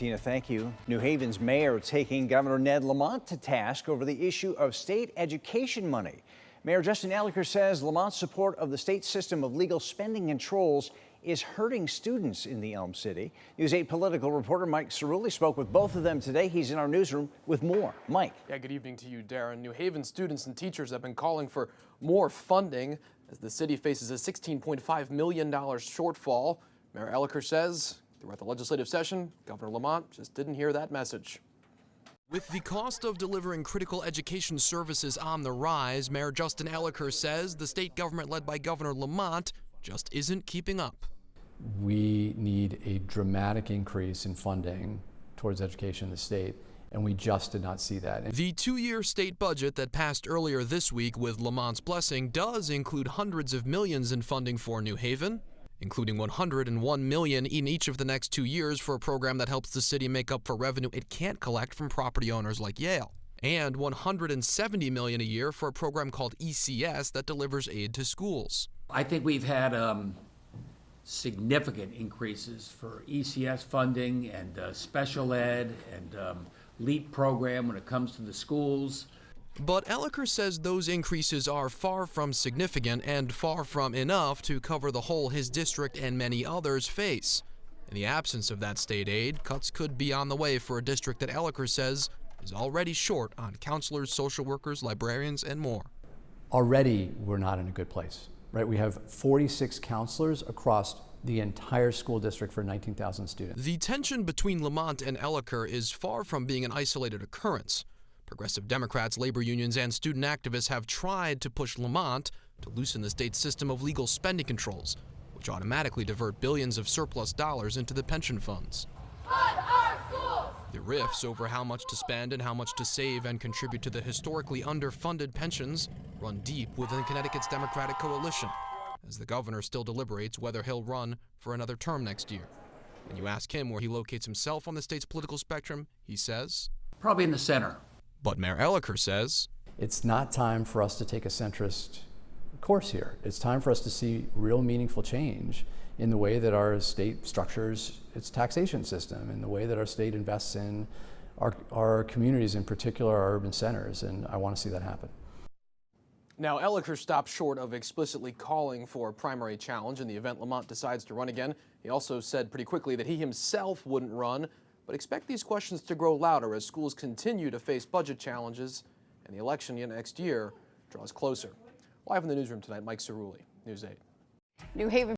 Tina, thank you. New Haven's mayor taking Governor Ned Lamont to task over the issue of state education money. Mayor Justin Elicker says Lamont's support of the state system of legal spending controls is hurting students in the Elm City. News 8 political reporter Mike Cerulli spoke with both of them today. He's in our newsroom with more. Mike. Yeah, good evening to you, Darren. New Haven students and teachers have been calling for more funding as the city faces a $16.5 million shortfall. Mayor Elicker says throughout the legislative session, Governor Lamont just didn't hear that message. With the cost of delivering critical education services on the rise, Mayor Justin Elicker says the state government led by Governor Lamont just isn't keeping up. We need a dramatic increase in funding towards education in the state, and we just did not see that. The two-year state budget that passed earlier this week with Lamont's blessing does include hundreds of millions in funding for New Haven, including $101 million in each of the next 2 years for a program that helps the city make up for revenue it can't collect from property owners like Yale, and $170 million a year for a program called ECS that delivers aid to schools. I think we've had significant increases for ECS funding and special ed and LEAP program when it comes to the schools. But Elicker says those increases are far from significant and far from enough to cover the hole his district and many others face. In the absence of that state aid, cuts could be on the way for a district that Elicker says is already short on counselors, social workers, librarians, and more. Already, we're not in a good place, right? We have 46 counselors across the entire school district for 19,000 students. The tension between Lamont and Elicker is far from being an isolated occurrence. Progressive Democrats, labor unions, and student activists have tried to push Lamont to loosen the state's system of legal spending controls, which automatically divert billions of surplus dollars into the pension funds. Fund our schools! The rifts over how much to spend and how much to save and contribute to the historically underfunded pensions run deep within Connecticut's Democratic coalition, as the governor still deliberates whether he'll run for another term next year. When you ask him where he locates himself on the state's political spectrum, he says, Probably in the center. But Mayor Elicker says, it's not time for us to take a centrist course here. It's time for us to see real meaningful change in the way that our state structures its taxation system, in the way that our state invests in our communities, in particular our urban centers, and I want to see that happen. Now, Elicker stopped short of explicitly calling for a primary challenge in the event Lamont decides to run again. He also said pretty quickly that he himself wouldn't run, but expect these questions to grow louder as schools continue to face budget challenges and the election next year draws closer. Live in the newsroom tonight, Mike Cerulli, News 8. New Haven